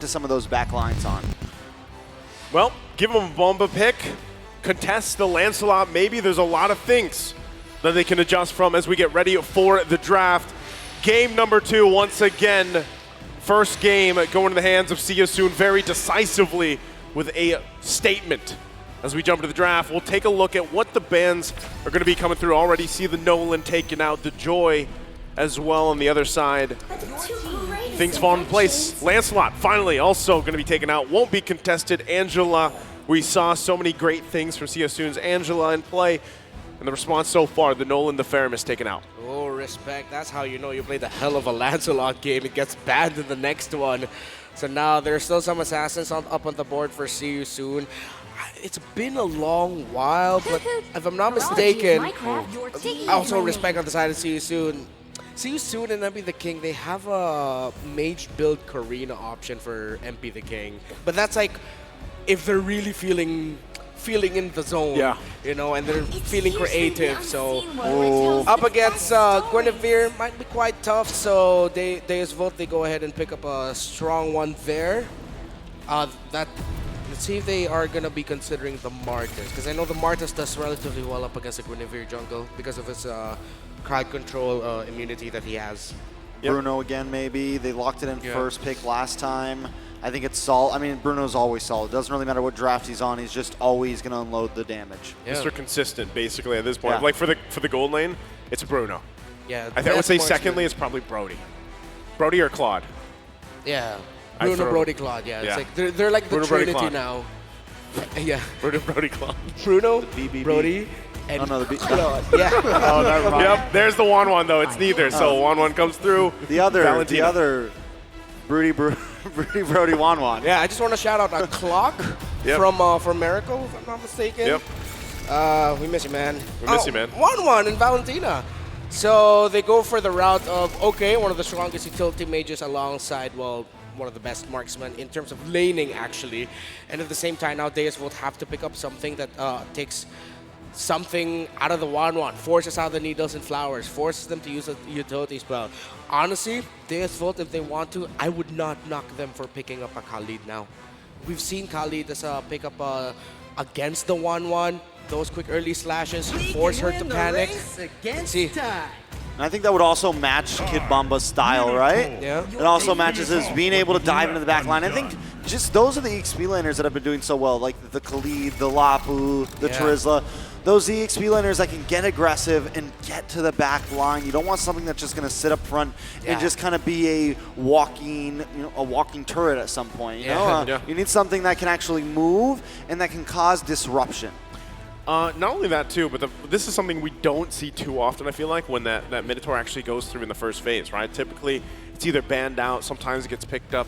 to some of those back lines on. Well, give them a Bomba pick, contest the Lancelot. Maybe there's a lot of things that they can adjust from as we get ready for the draft. Game number 2, once again, first game going in the hands of SYS very decisively with a statement. As we jump into the draft, we'll take a look at what the bans are going to be coming through. Already see the Nolan taken out, the Joy as well on the other side. Things fall in place. Lancelot finally also going to be taken out, won't be contested. Angela, we saw so many great things from SYS Angela in play. And the response so far, the Nolan the Ferrum taken out. Oh, respect. That's how you know you played a hell of a Lancelot game. It gets banned in the next one. So now there's still some assassins up on the board for SYS. It's been a long while, but if I'm not mistaken, also respect on the side of SYS. SYS and MP the King, they have a mage build Karina option for MP the King. But that's like if they're really feeling in the zone, yeah, you know, and they're feeling creative. So up against Guinevere might be quite tough. So DEVU, they go ahead and pick up a strong one there. Let's see if they are gonna be considering the Martis, because I know the Martis does relatively well up against the Guinevere jungle because of his crowd control immunity that he has. Yep. Bruno again, maybe. They locked it in first pick last time. I think it's solid. I mean, Bruno's always solid. It doesn't really matter what draft he's on. He's just always going to unload the damage. Yeah. Mr. Consistent, basically, at this point. Yeah. Like, for the gold lane, it's Bruno. Yeah. I would say secondly, it's probably Brody. Brody or Claude. Yeah. Bruno, Brody, Claude. Yeah. It's like they're like the Bruno, Trinity Brody, now. Yeah. Bruno, Brody, Claude. Bruno, BBB. Brody, and Claude. Yeah. Oh, never mind. Yep, there's the 1-1, though. It's neither. So 1-1 comes through. The other Brody, Brody, 1-1. Yeah, I just want to shout out a Clock from Miracle, if I'm not mistaken. Yep. We miss you, man. We miss you, man. 1-1 in Valentina. So they go for the route of, okay, one of the strongest utility mages alongside, well, one of the best marksmen in terms of laning, actually. And at the same time, now DEVU will have to pick up something that takes something out of the 1-1, forces out the needles and flowers, forces them to use a utility spell. Honestly, DEVU, if they want to, I would not knock them for picking up a Khalid now. We've seen Khalid as a pickup against the 1-1. Those quick early slashes force her to panic. See. And I think that would also match Kid Bomba's style, right? Yeah. It also matches his being able to dive into the back line. I think just those are the EXP laners that have been doing so well, like the Khalid, the Lapu, the Trizla. Those EXP laners that can get aggressive and get to the back line. You don't want something that's just going to sit up front and just kind of be a walking turret at some point. You know? You need something that can actually move and that can cause disruption. Not only that, too, but this is something we don't see too often, I feel like, when that Minotaur actually goes through in the first phase, right? Typically, it's either banned out, sometimes it gets picked up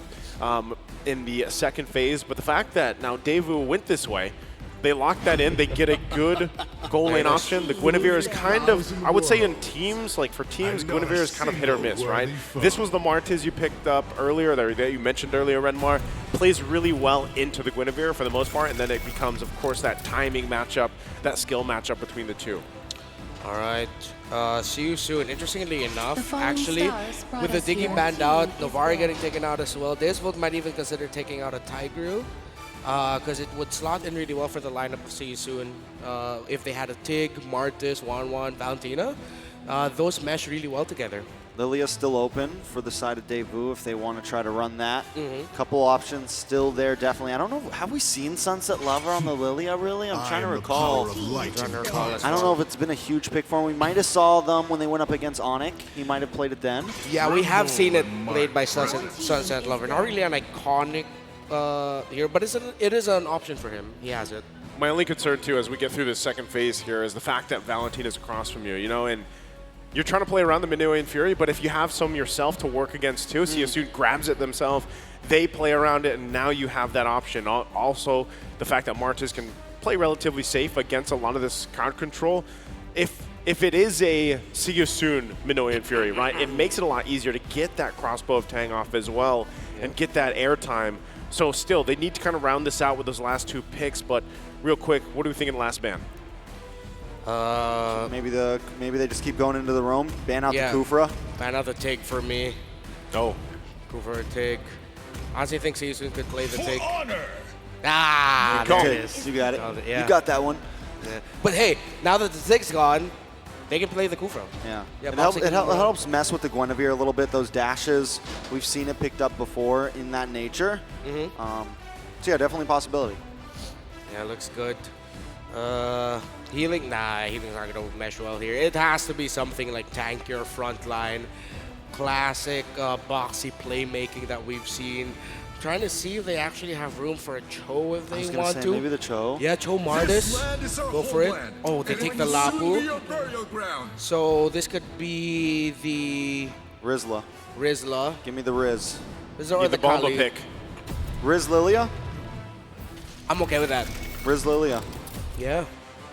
in the second phase. But the fact that now DEVU went this way, they lock that in, they get a good goal lane option. The Guinevere is kind of, I would say in teams, like for teams, Guinevere is kind of hit or miss, right? This was the Martis you picked up earlier, that you mentioned earlier, Renmar. Plays really well into the Guinevere for the most part, and then it becomes, of course, that timing matchup, that skill matchup between the two. All right, see you soon. Interestingly enough, actually, with the Diggy banned out, Novari getting taken out as well, DEVU might even consider taking out a Tigreal. Because it would slot in really well for the lineup of SYS if they had a Tig, Martis, 1-1, Valentina. Those mesh really well together. Lilia's still open for the side of DEVU if they want to try to run that. Couple options still there, definitely. I don't know, have we seen Sunset Lover on the Lilia, really? I'm trying to recall. I don't know if it's been a huge pick for him. We might have saw them when they went up against Onyx. He might have played it then. Yeah, we have seen it played by Sunset Lover. Not really an iconic here, but it is an option for him. He has it. My only concern, too, as we get through this second phase here is the fact that Valentina's across from you, and you're trying to play around the Minoan Fury, but if you have some yourself to work against, too, SYS grabs it themselves, they play around it, and now you have that option. Also, the fact that Martis can play relatively safe against a lot of this crowd control. If it is a SYS Minoan Fury, right, it makes it a lot easier to get that crossbow of Tang off as well and get that airtime. So still, they need to kind of round this out with those last two picks. But real quick, what do we think in the last ban? Maybe they just keep going into the roam, ban out the Kufra. Ban out the Tig for me. Oh. Kufra Tig. Honestly, I think Season could play the For take. honor. Ah, Good there call. it is. You got it. Yeah. You got that one. Yeah. But hey, now that the Zig's gone, they can play the Kufro. Yeah. Yeah, it, bouncing it can go. helps mess with the Guinevere a little bit. Those dashes, we've seen it picked up before in that nature. So yeah, definitely a possibility. Yeah, looks good. Healing? Nah, healing's not going to mesh well here. It has to be something like tankier frontline, classic boxy playmaking that we've seen. Trying to see if they actually have room for a Cho if I was they gonna want say to. maybe the Cho. Yeah, Cho This Mardis. land is our Go for it. homeland, Oh, they and take it the will soon Lapu. be your burial ground. So this could be the Rizla. Rizla. Give me the Riz. Rizla or Get the the Bomba Kali. pick. Riz Lilia? I'm okay with that. Riz Lilia. Yeah,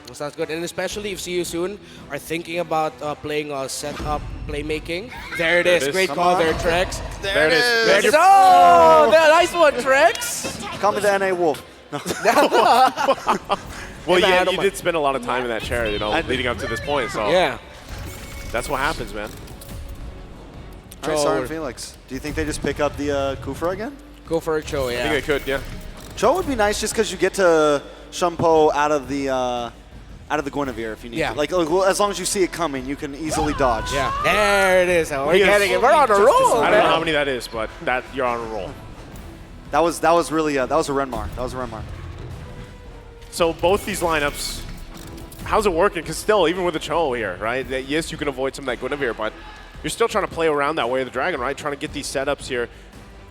that sounds good. And especially if See You Soon are thinking about playing setup playmaking. There it is. is. Great Come call on. there, Trex. There it is. There There's it is. your- Oh, nice one, Trex. Call me the NA Wolf. No. Well, Hey, man, I yeah, don't you mind. did spend a lot of time in that chair, you know, leading up to this point. So Yeah. that's what happens, man. All right, Cho. Sarn Felix. Do you think they just pick up the Kufra again? Go for a Cho, I yeah. think they could, yeah. Cho would be nice just because you get to Shumpo out of the Guinevere if you need Yeah. to. Like as long as you see it coming, you can easily dodge. Yeah. There it is. We're Yes. getting it. We're on a roll, I don't know how man. many that is, but that you're on a roll. That was really that was a Renmar. That was a Renmar. So both these lineups, how's it working? Because still, even with the Cho here, right? Yes, you can avoid some of that Guinevere, but you're still trying to play around that way of the Dragon, right? Trying to get these setups here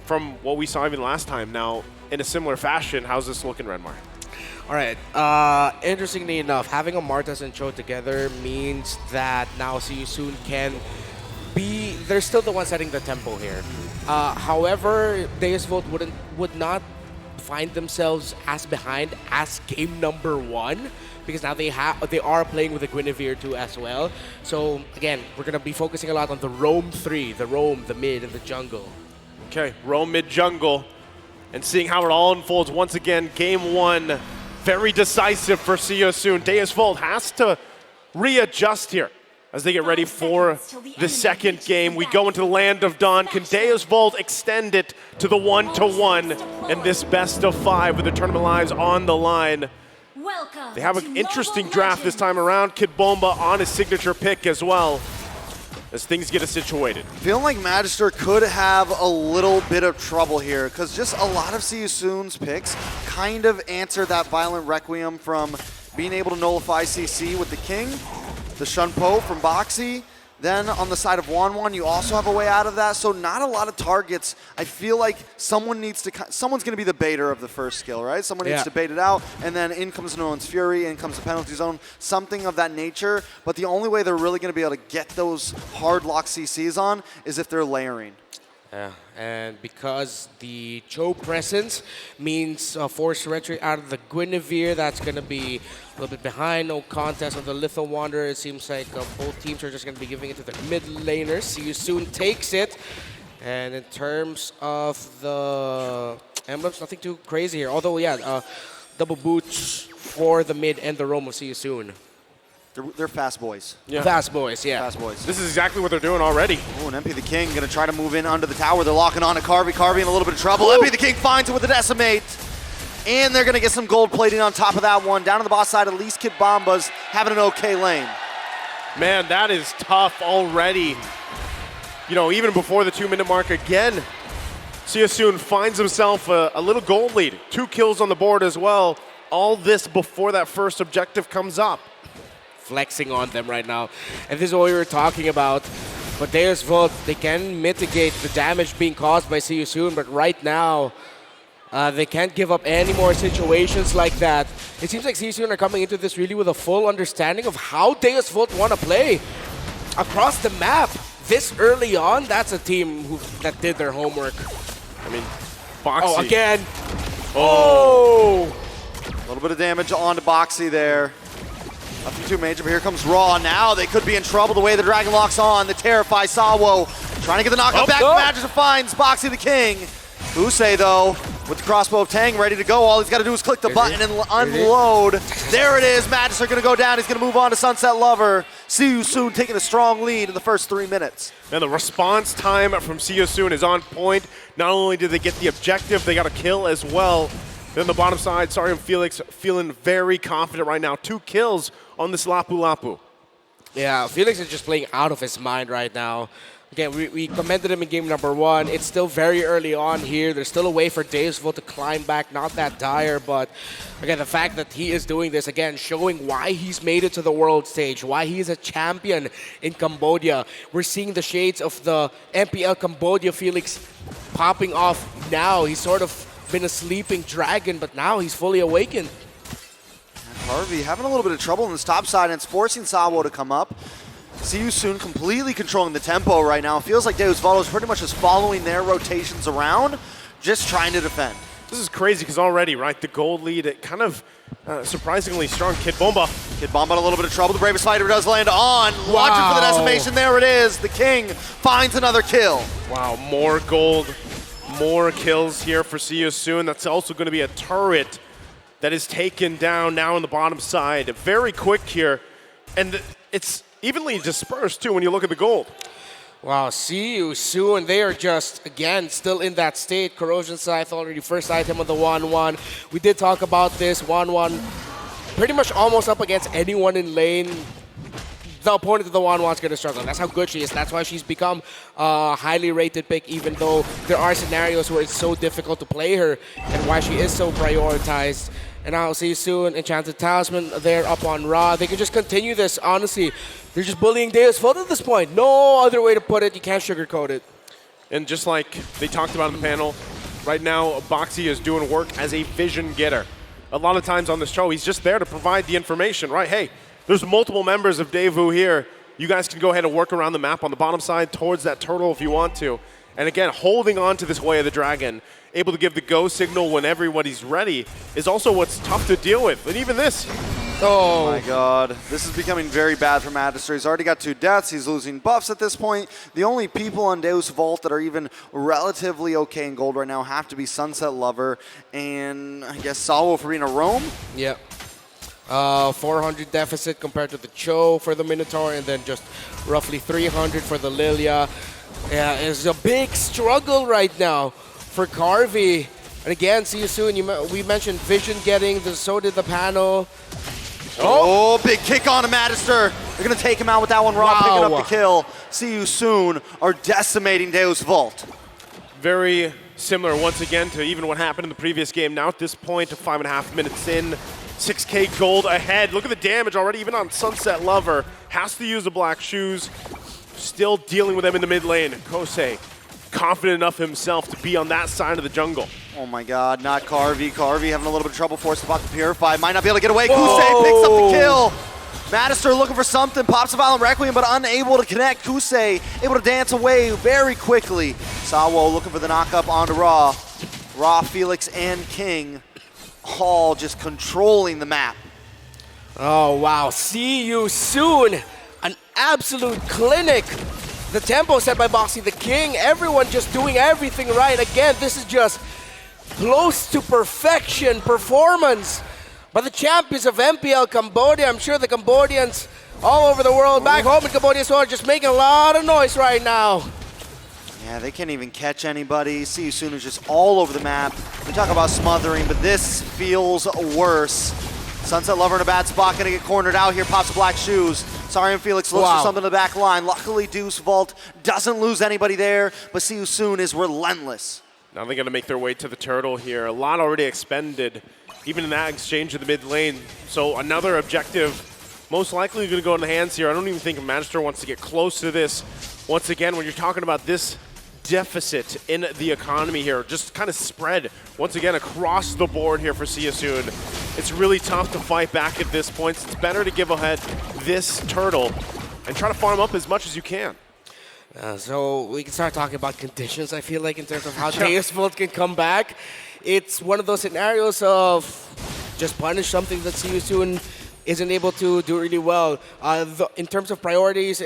from what we saw even last time. Now, in a similar fashion, how's this looking, Renmar? All right. Interestingly enough, having a Martas and Cho together means that now See You Soon can be. They're still the one setting the tempo here. However, Deus Volt would not find themselves as behind as game number 1 because now they are playing with the Guinevere too as well. So again, we're gonna be focusing a lot on the roam 3, the roam, the mid, and the jungle. Okay, roam mid jungle and seeing how it all unfolds once again. Game 1, very decisive for See You Soon. Deus Volt has to readjust here as they get ready for the second game. We go into the Land of Dawn. Can Deus Volt extend it to the 1-1 in this best of 5 with the tournament lives on the line? They have an interesting draft this time around. Kid Bomba on his signature pick as well as things get situated. Feeling like Magister could have a little bit of trouble here because just a lot of See You Soon's picks kind of answer that Violent Requiem from being able to nullify CC with the King, the Shunpo from Boxy. Then on the side of Wanwan, you also have a way out of that. So not a lot of targets. I feel like someone's going to be the baiter of the first skill, right? Someone needs to bait it out, and then in comes Nolan's Fury, in comes the penalty zone, something of that nature. But the only way they're really going to be able to get those hard lock CCs on is if they're layering. Yeah, and because the Cho presence means forced retreat out of the Guinevere, that's going to be a little bit behind. No contest of the Litho Wanderer. It seems like both teams are just going to be giving it to the mid laners. See You Soon takes it. And in terms of the emblems, nothing too crazy here. Although, yeah, double boots for the mid and the roam of See You Soon. They're fast boys. Yeah. Fast boys, yeah. Fast boys. This is exactly what they're doing already. Oh, and MP the King going to try to move in under the tower. They're locking on to Carvey. Carvey in a little bit of trouble. MP the King finds it with the Decimate. And they're going to get some gold plating on top of that one. Down to the boss side, at least Kid Bomba's having an okay lane. Man, that is tough already. You know, even before the 2-minute mark again, See You Soon finds himself a little gold lead. 2 kills on the board as well. All this before that first objective comes up. Flexing on them right now. And this is what we were talking about. But Deus Volt, they can mitigate the damage being caused by See You Soon, but right now, they can't give up any more situations like that. It seems like See You Soon are coming into this really with a full understanding of how Deus Volt want to play across the map. This early on, that's a team that did their homework. I mean, Boxy. Oh, again. Oh! A little bit of damage onto Boxy there. Nothing too major, but here comes Raw. Now they could be in trouble the way the Dragon lock's on. The Terrify Sawo trying to get the knockout back. no. Magister finds Boxy the King. Usei, though, with the crossbow of Tang ready to go. All he's got to do is click the button and unload. There it is. Magister going to go down. He's going to move on to Sunset Lover. See you soon, taking a strong lead in the first 3 minutes. And the response time from See You Soon is on point. Not only did they get the objective, they got a kill as well. Then the bottom side, Sorry and Felix feeling very confident right now. 2 kills on this Lapu Lapu. Yeah, Felix is just playing out of his mind right now. Again, we commended him in game number 1. It's still very early on here. There's still a way for DEVU to climb back. Not that dire, but again, the fact that he is doing this, again, showing why he's made it to the world stage, why he is a champion in Cambodia. We're seeing the shades of the MPL Cambodia Felix popping off now. He's sort of been a sleeping dragon, but now he's fully awakened. Harvey having a little bit of trouble on this top side, and it's forcing Sawo to come up. See You Soon completely controlling the tempo right now. It feels like DEVU is pretty much just following their rotations around, just trying to defend. This is crazy because already, right, the gold lead, it kind of surprisingly strong. Kid Bomba. Kid Bomba in a little bit of trouble. The Bravest Fighter does land on. Watching for the decimation. There it is. The King finds another kill. Wow, more gold, more kills here for See You Soon. That's also going to be a turret that is taken down now on the bottom side. Very quick here. And it's evenly dispersed, too, when you look at the gold. Wow, See You Soon. They are just, again, still in that state. Corrosion Scythe already first item on the 1-1. We did talk about this. 1-1 pretty much almost up against anyone in lane. The opponent of the 1-1's going to struggle. That's how good she is. That's why she's become a highly rated pick, even though there are scenarios where it's so difficult to play her and why she is so prioritized. And I'll See You Soon. Enchanted Talisman, they're up on Ra. They can just continue this, honestly. They're just bullying DEVU at this point. No other way to put it. You can't sugarcoat it. And just like they talked about in the panel, right now, Boxy is doing work as a vision getter. A lot of times on this show, he's just there to provide the information, right? Hey, there's multiple members of DEVU here. You guys can go ahead and work around the map on the bottom side towards that turtle if you want to. And again, holding on to this Way of the Dragon, able to give the go signal when everybody's ready, is also what's tough to deal with. And even this. Oh my god. This is becoming very bad for Magister. He's already got 2 deaths. He's losing buffs at this point. The only people on Deus Vault that are even relatively okay in gold right now have to be Sunset Lover and I guess Sawo for being a roam. Yep. 400 deficit compared to the Cho for the Minotaur, and then just roughly 300 for the Lilia. Yeah, it's a big struggle right now for Carvey. And again, See You Soon. We mentioned Vision getting, so did the panel. Oh, big kick on a Magister. They're going to take him out with that one. Raw picking up the kill. See You Soon are decimating Deus Vault. Very similar once again to even what happened in the previous game. Now at this point, 5.5 minutes in, 6K gold ahead. Look at the damage already, even on Sunset Lover. Has to use the black shoes. Still dealing with them in the mid lane. Kosei, confident enough himself to be on that side of the jungle. Oh my god, not Carvey. Carvey having a little bit of trouble forced to pop the Purify. Might not be able to get away. Kusei picks up the kill. Magister looking for something. Pops a Violent Requiem, but unable to connect. Kusei able to dance away very quickly. Sawo looking for the knock-up onto Raw. Raw, Felix, and King all just controlling the map. Oh, wow. See You Soon. An absolute clinic. The tempo set by Boxy the King. Everyone just doing everything right. Again, this is just close to perfection performance by the champions of MPL Cambodia. I'm sure the Cambodians all over the world, back home in Cambodia as well, are just making a lot of noise right now. Yeah, they can't even catch anybody. See You Soon is just all over the map. We talk about smothering, but this feels worse. Sunset Lover in a bad spot, gonna get cornered out here, pops black shoes. Sorry and Felix looks for something in the back line. Luckily, Deus Vault doesn't lose anybody there, but See You Soon is relentless. Now they're gonna make their way to the turtle here. A lot already expended, even in that exchange in the mid lane. So another objective, most likely gonna go in the hands here. I don't even think Magister wants to get close to this. Once again, when you're talking about this deficit in the economy here, just kind of spread once again across the board here for See You Soon. It's really tough to fight back at this point. It's better to give ahead this turtle and try to farm up as much as you can. So we can start talking about conditions, I feel like, in terms of how Deus Vault can come back. It's one of those scenarios of just punish something that See You Soon isn't able to do really well. In terms of priorities,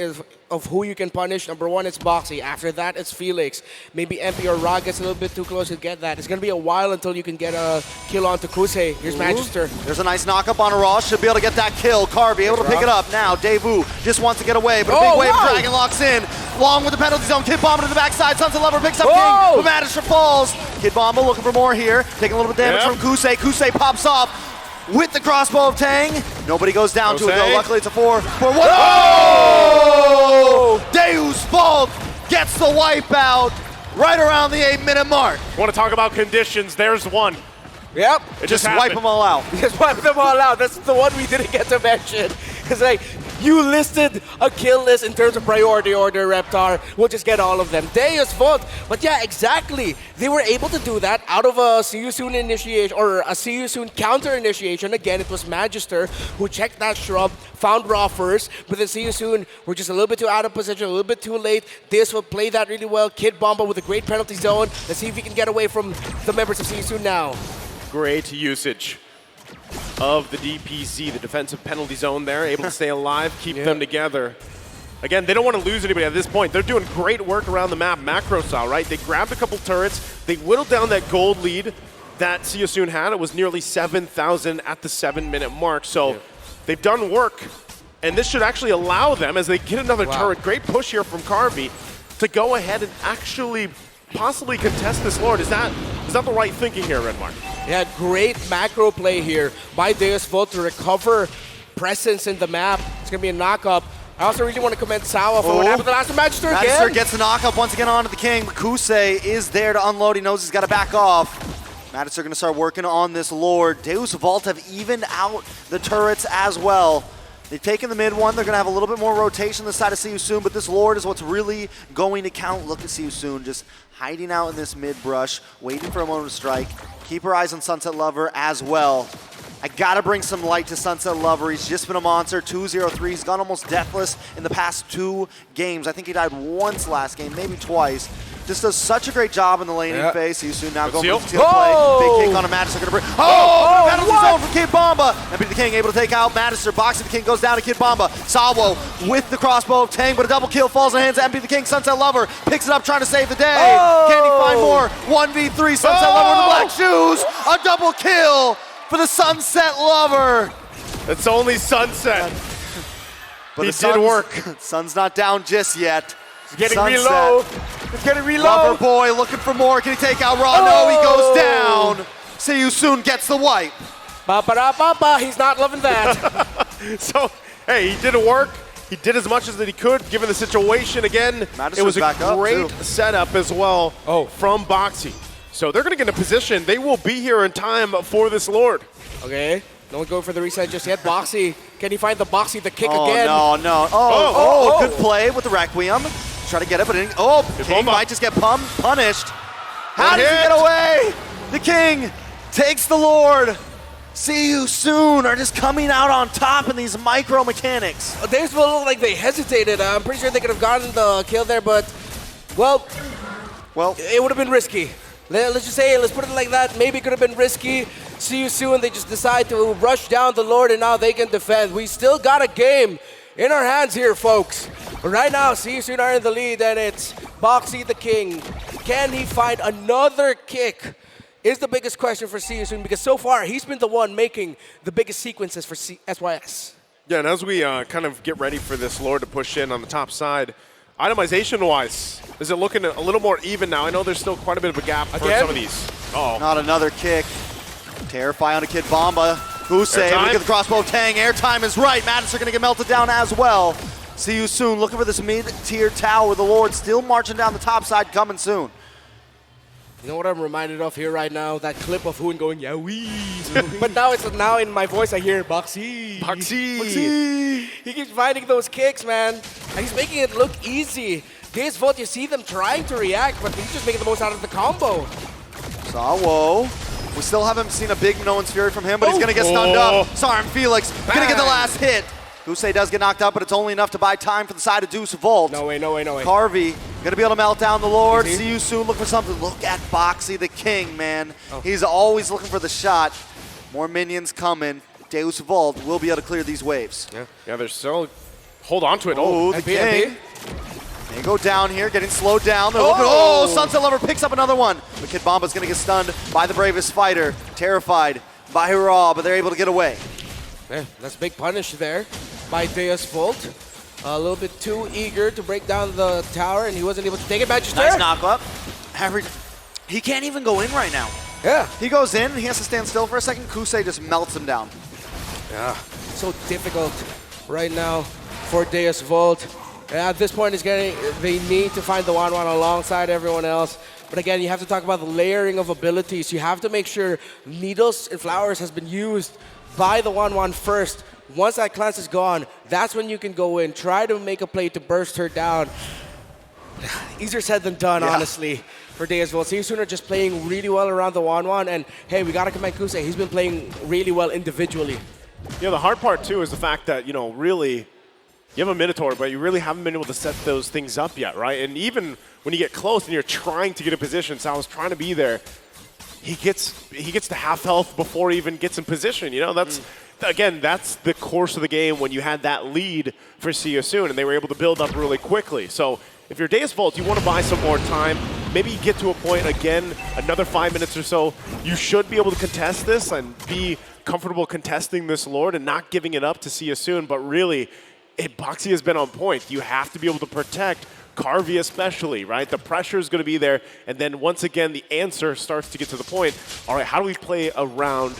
of who you can punish. Number one, it's Boxy. After that, it's Felix. Maybe MP or Ra gets a little bit too close to get that. It's going to be a while until you can get a kill onto Kusei. Here's Magister. There's a nice knock-up on Ra. Should be able to get that kill. Carby able to pick it up. Now, DEVU just wants to get away, but a big wave Dragon locks in. Long with the penalty zone. Kid Bomba to the backside. Sunset Lover picks up King, but Magister falls. Kid Bomba looking for more here. Taking a little bit of damage from Kusei. Kusei pops off with the crossbow of Tang. Nobody goes down to it though. Luckily it's a 4-1. Oh! Deus Vult gets the wipeout right around the 8-minute mark. Want to talk about conditions? There's one. Yep. Just wipe them all out. Just wipe them all out. That's the one we didn't get to mention. Because like, you listed a kill list in terms of priority order, Reptar. We'll just get all of them. Deus Vult. But yeah, exactly. They were able to do that out of a see you soon initiation, or a see you soon counter initiation. Again, it was Magister who checked that shrub, found Ra first, but then see you soon, we're just a little bit too out of position, a little bit too late. Deus will play that really well. Kid Bomba with a great penalty zone. Let's see if he can get away from the members of see you soon now. Great usage of the DPZ, the defensive penalty zone there, able to stay alive, keep them together. Again, they don't want to lose anybody at this point. They're doing great work around the map, macro style, right? They grabbed a couple turrets, they whittled down that gold lead that See You Soon had. It was nearly 7,000 at the 7-minute mark, so they've done work. And this should actually allow them, as they get another turret, great push here from Carby, to go ahead and actually possibly contest this Lord. Is that the right thinking here, Redmark? Yeah, great macro play here by Deus Vult to recover presence in the map. It's going to be a knock-up. I also really want to commend Sawa for what happened to the last Magister again. Magister gets the knock-up once again onto the King. Kusei is there to unload. He knows he's got to back off. Magister going to start working on this Lord. Deus Vult have evened out the turrets as well. They've taken the mid one. They're going to have a little bit more rotation this side of See You Soon, but this Lord is what's really going to count. Look at See You Soon just hiding out in this mid brush, waiting for a moment to strike. Keep your eyes on Sunset Lover as well. I got to bring some light to Sunset Lover. He's just been a monster, 2-0-3. He's gone almost deathless in the past 2 games. I think he died once last game, maybe twice. Just does such a great job in the laning phase. See You Soon now going for the steal play. Big kick on a Magister. Gonna bring. Penalty zone from Kid Bomba. MP the King able to take out Magister. Boxing the King goes down to Kid Bomba. Sawo with the crossbow of Tang, but a double kill falls in the hands of MP the King. Sunset Lover picks it up, trying to save the day. Can he find more? 1v3. Sunset Lover with the black shoes. A double kill for the Sunset Lover. It's only Sunset. But it did work. Sun's not down just yet. It's getting real low. It's getting real low. Lover boy looking for more. Can he take out Ra? No, he goes down. See You Soon gets the wipe. Ba-ba-da-ba-ba. He's not loving that. So, hey, he did work. He did as much as that he could, given the situation. Again, it was a great setup as well from Boxy. So they're going to get in a position. They will be here in time for this Lord. Okay. No one going for the reset just yet. Boxy. Can he find the Boxy, the kick again? No. Good play with the Requiem. Try to get it, but King might just get punished. How does he get away? The King takes the Lord. See You Soon are just coming out on top in these micro mechanics. They just look like they hesitated. I'm pretty sure they could have gotten the kill there, but, well, it would have been risky. Let's just say, let's put it like that. Maybe it could have been risky. See You Soon. They just decide to rush down the Lord, and now they can defend. We still got a game in our hands here, folks. But right now, See You Soon are in the lead, and it's Boxy the King. Can he find another kick? Is the biggest question for See You Soon, because so far he's been the one making the biggest sequences for SYS. Yeah, and as we kind of get ready for this Lord to push in on the top side, itemization-wise, is it looking a little more even now? I know there's still quite a bit of a gap for some of these. Not another kick. Terrify on a Kid Bomba. Kusei, look at the crossbow of Tang. Airtime is right. Madison going to get melted down as well. See You Soon looking for this mid-tier tower. The Lord still marching down the top side, coming soon. You know what I'm reminded of here right now? That clip of Hoon going, Yahweh. But now in my voice I hear Boxy. Boxy. He keeps finding those kicks, man. And he's making it look easy. Deus Vult, you see them trying to react, but he's just making the most out of the combo. Sawo. We still haven't seen a big No One's Fury from him, but he's going to get stunned up. Sarm Felix going to get the last hit. Kusei does get knocked up, but it's only enough to buy time for the side of Deus Vult. No way. Carvey going to be able to melt down the Lord. See You Soon, look for something. Look at Boxy the King, man. He's always looking for the shot. More minions coming. Deus Vult will be able to clear these waves. Yeah, there's still hold on to it. Oh, the MP. King. They go down here, getting slowed down. They're looking, oh, Sunset Lover picks up another one. But Kid Bomba's gonna get stunned by the bravest fighter. Terrified by Hurrah, but they're able to get away. Man, that's a big punish there by Deus Volt. A little bit too eager to break down the tower, and he wasn't able to take it. Magister. Nice knock up. He can't even go in right now. Yeah. He goes in, he has to stand still for a second. Kusei just melts him down. Yeah. So difficult right now for Deus Volt. At this point, they need to find the 1-1 alongside everyone else. But again, you have to talk about the layering of abilities. You have to make sure Needles and Flowers has been used by the 1-1 first. Once that cleanse is gone, that's when you can go in, try to make a play to burst her down. Easier said than done, honestly, for Deus Volt. SYS are just playing really well around the 1-1, and hey, we gotta commend Kusei. He's been playing really well individually. Yeah, the hard part too is the fact that, you know, really, you have a Minotaur, but you really haven't been able to set those things up yet, right? And even when you get close and you're trying to get a position, Sal's trying to be there, he gets to half health before he even gets in position. You know, that's again, that's the course of the game when you had that lead for SYS, and they were able to build up really quickly. So if you're Deus Volt, you want to buy some more time. Maybe you get to a point again, another 5 minutes or so. You should be able to contest this and be comfortable contesting this Lord and not giving it up to SYS. But really, Boxy has been on point. You have to be able to protect Carvey especially, right? The pressure is going to be there. And then once again, the answer starts to get to the point. All right, how do we play around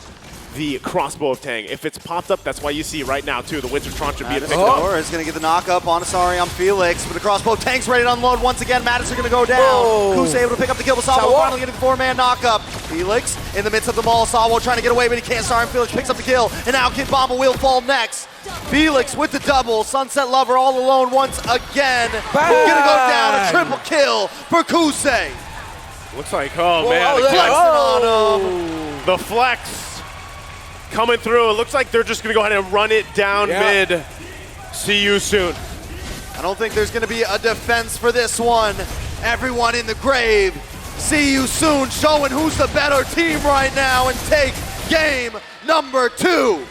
the crossbow of Tang? If it's popped up, that's why you see right now, too, the Winter Trancha being picked up. Is going to get the knock up on Asari on Felix. But the crossbow Tang's ready to unload once again. Madison going to go down. Kusei able to pick up the kill. Sawo finally getting the 4-man knock up. Felix in the midst of the ball. Sawo trying to get away, but he can't. Sorry, Felix picks up the kill. And now Kid Bomba will fall next. Felix with the double. Sunset Lover all alone once again. Gonna go down. A triple kill for Kusei. Looks like, oh man, the flex coming through. It looks like they're just gonna go ahead and run it down mid. See you soon. I don't think there's gonna be a defense for this one. Everyone in the grave. See you soon, showing who's the better team right now and take game number 2.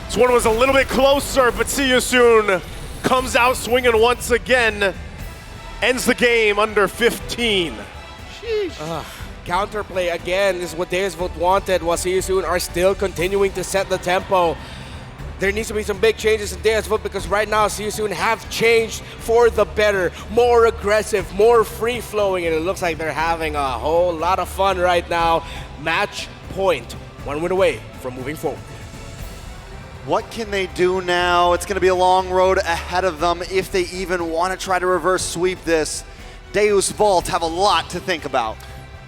This one was a little bit closer, but See You Soon comes out swinging once again. Ends the game under 15. Counterplay again is what Deus Volt wanted, while See You Soon are still continuing to set the tempo. There needs to be some big changes in Deus Volt because right now See You Soon have changed for the better, more aggressive, more free-flowing, and it looks like they're having a whole lot of fun right now. Match point, 1 win away from moving forward. What can they do now? It's going to be a long road ahead of them if they even want to try to reverse sweep this. Deus Volt have a lot to think about.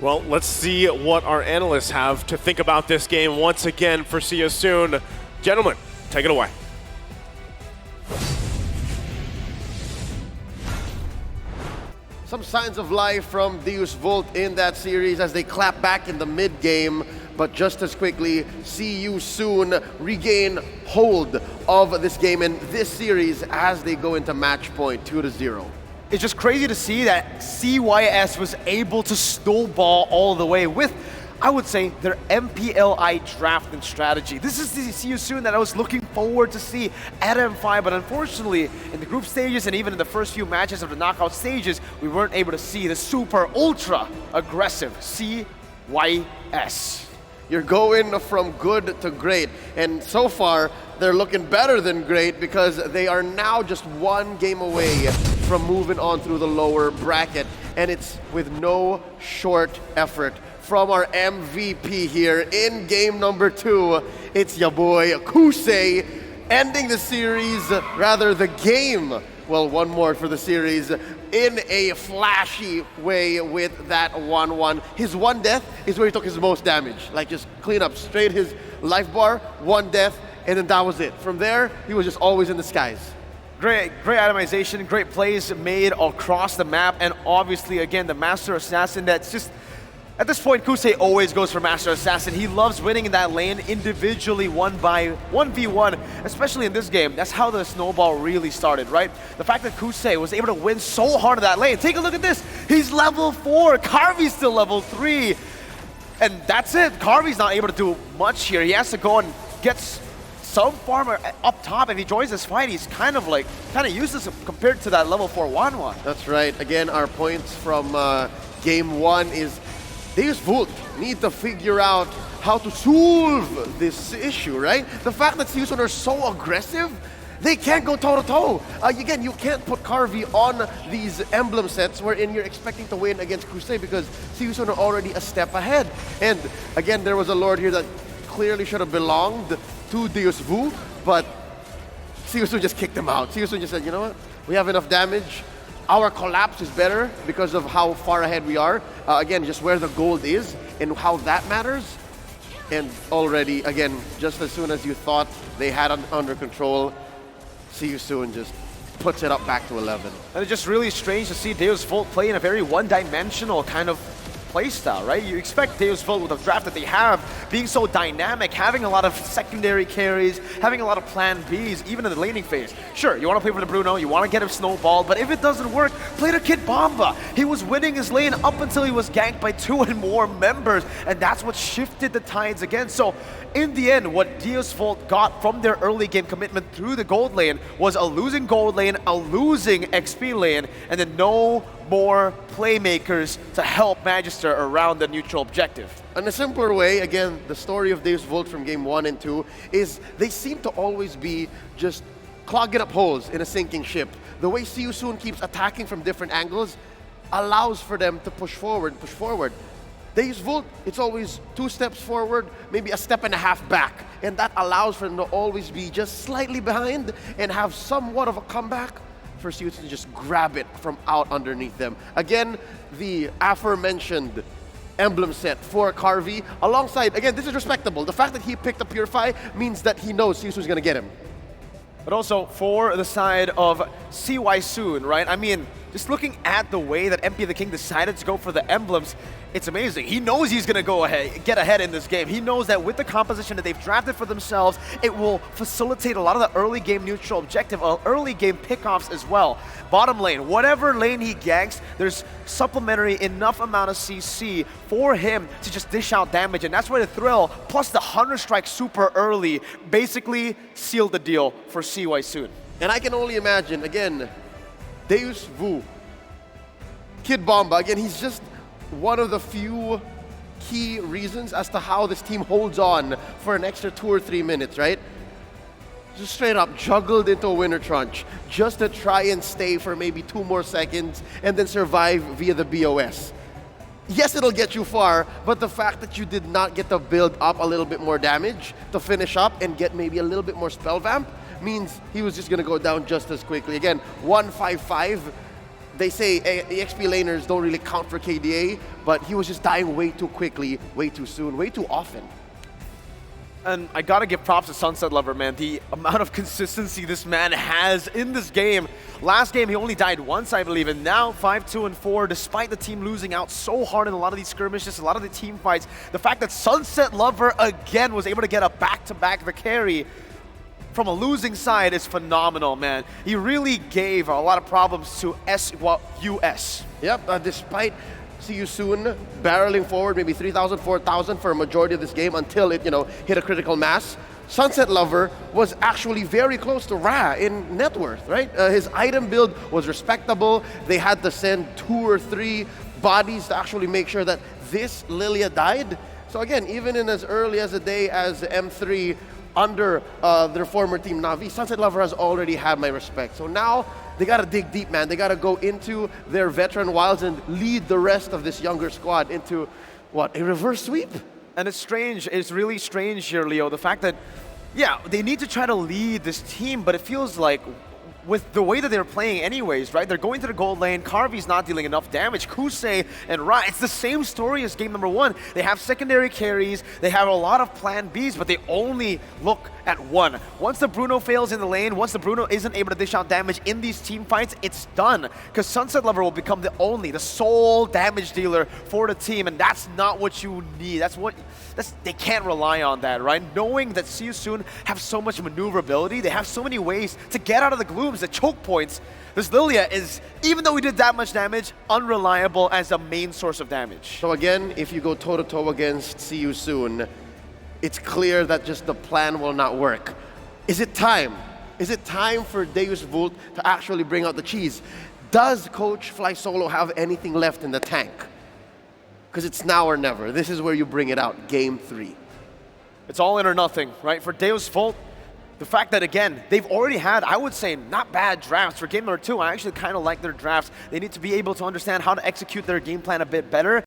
Well, let's see what our analysts have to think about this game once again for See You Soon. Gentlemen, take it away. Some signs of life from Deus Volt in that series as they clap back in the mid-game, but just as quickly, See You Soon regain hold of this game in this series as they go into match point 2-0. It's just crazy to see that CYS was able to snowball all the way with, I would say, their MPLI drafting strategy. This is the See You Soon that I was looking forward to see at M5, but unfortunately, in the group stages and even in the first few matches of the knockout stages, we weren't able to see the super ultra aggressive CYS. You're going from good to great, and so far, they're looking better than great because they are now just 1 game away from moving on through the lower bracket, and it's with no short effort from our MVP here in game number 2. It's your boy Kusei ending the series, rather the game, well, one more for the series, in a flashy way with that 1-1. His 1 death is where he took his most damage. Like just clean up straight his life bar, 1 death, and then that was it. From there, he was just always in the skies. Great itemization, great plays made across the map, and obviously, again, the Master Assassin that's just, at this point, Kusei always goes for Master Assassin. He loves winning in that lane individually 1v1, especially in this game. That's how the snowball really started, right? The fact that Kusei was able to win so hard in that lane. Take a look at this. He's level 4. Carvey's still level 3. And that's it. Carvey's not able to do much here. He has to go and get some farmer up top, if he joins this fight, he's kind of useless compared to that level 4 Wanwan. That's right. Again, our points from game 1 is DEVU need to figure out how to solve this issue, right? The fact that SYS are so aggressive, they can't go toe-to-toe. Again, you can't put Carvey on these emblem sets wherein you're expecting to win against Crusade because SYS are already a step ahead. And again, there was a Lord here that clearly should have belonged to DEVU, but SYS just kicked them out. SYS just said, you know what? We have enough damage. Our collapse is better because of how far ahead we are. Again, just where the gold is and how that matters. And already, again, just as soon as you thought they had it under control, SYS just puts it up back to 11. And it's just really strange to see DEVU play in a very one-dimensional kind of playstyle, right? You expect DEVU with the draft that they have, being so dynamic, having a lot of secondary carries, having a lot of plan Bs, even in the laning phase. Sure, you want to play for the Bruno, you want to get him snowballed, but if it doesn't work, play the Kid Bomba. He was winning his lane up until he was ganked by 2 and more members, and that's what shifted the tides again. So in the end, what DEVU got from their early game commitment through the gold lane was a losing gold lane, a losing XP lane, and then no more playmakers to help Magister around the neutral objective. In a simpler way, again, the story of DEVU from game 1 and 2 is they seem to always be just clogging up holes in a sinking ship. The way SYS keeps attacking from different angles allows for them to push forward. DEVU, it's always 2 steps forward, maybe a step and a half back. And that allows for them to always be just slightly behind and have somewhat of a comeback for SYS to just grab it from out underneath them. Again, the aforementioned emblem set for Carvey alongside, again, this is respectable. The fact that he picked up Purify means that he knows SYS is going to get him. But also for the side of SYS, right? I mean, just looking at the way that MP the King decided to go for the emblems, it's amazing. He knows he's going to get ahead in this game. He knows that with the composition that they've drafted for themselves, it will facilitate a lot of the early game neutral objective, early game pickoffs as well. Bottom lane, whatever lane he ganks, there's supplementary enough amount of CC for him to just dish out damage, and that's where the Thrill plus the Hunter Strike super early basically sealed the deal for SYS. And I can only imagine, again, DEVU, Kid Bomba, again, he's just one of the few key reasons as to how this team holds on for an extra 2 or 3 minutes, right? Just straight up juggled into a winter trunch just to try and stay for maybe 2 more seconds and then survive via the BOS. Yes, it'll get you far, but the fact that you did not get to build up a little bit more damage to finish up and get maybe a little bit more spell vamp means he was just going to go down just as quickly. Again, 155. They say EXP laners don't really count for KDA, but he was just dying way too quickly, way too soon, way too often. And I gotta give props to Sunset Lover, man. The amount of consistency this man has in this game. Last game, he only died once, I believe, and now 5-2 and 4, despite the team losing out so hard in a lot of these skirmishes, a lot of the team fights. The fact that Sunset Lover, again, was able to get a back-to-back the carry from a losing side is phenomenal, man. He really gave a lot of problems to SYS. Yep, despite SYS barreling forward maybe 3,000, 4,000 for a majority of this game until it, hit a critical mass. Sunset Lover was actually very close to Ra in net worth, right? His item build was respectable. They had to send 2 or 3 bodies to actually make sure that this Lilia died. So again, even in as early as a day as M3 under their former team Na'Vi, Sunset Lover has already had my respect. So now they got to dig deep, man. They got to go into their veteran wilds and lead the rest of this younger squad into, what, a reverse sweep? And it's strange, it's really strange here, Leo, the fact that, yeah, they need to try to lead this team, but it feels like with the way that they're playing anyways, right? They're going to the gold lane, Carvey's not dealing enough damage, Kusei and Ra, it's the same story as game number 1. They have secondary carries, they have a lot of plan Bs, but they only look at one. Once the Bruno fails in the lane, once the Bruno isn't able to dish out damage in these team fights, it's done. Because Sunset Lover will become the sole damage dealer for the team, and that's not what you need. They can't rely on that, right? Knowing that SYS have so much maneuverability, they have so many ways to get out of the glooms, the choke points. This Lilia is, even though we did that much damage, unreliable as a main source of damage. So again, if you go toe-to-toe against SYS, it's clear that just the plan will not work. Is it time? Is it time for Deus Vult to actually bring out the cheese? Does Coach Fly Solo have anything left in the tank? Because it's now or never. This is where you bring it out, game 3. It's all in or nothing, right? For Deus Vult, the fact that, again, they've already had, I would say, not bad drafts. For game number 2, I actually kind of like their drafts. They need to be able to understand how to execute their game plan a bit better.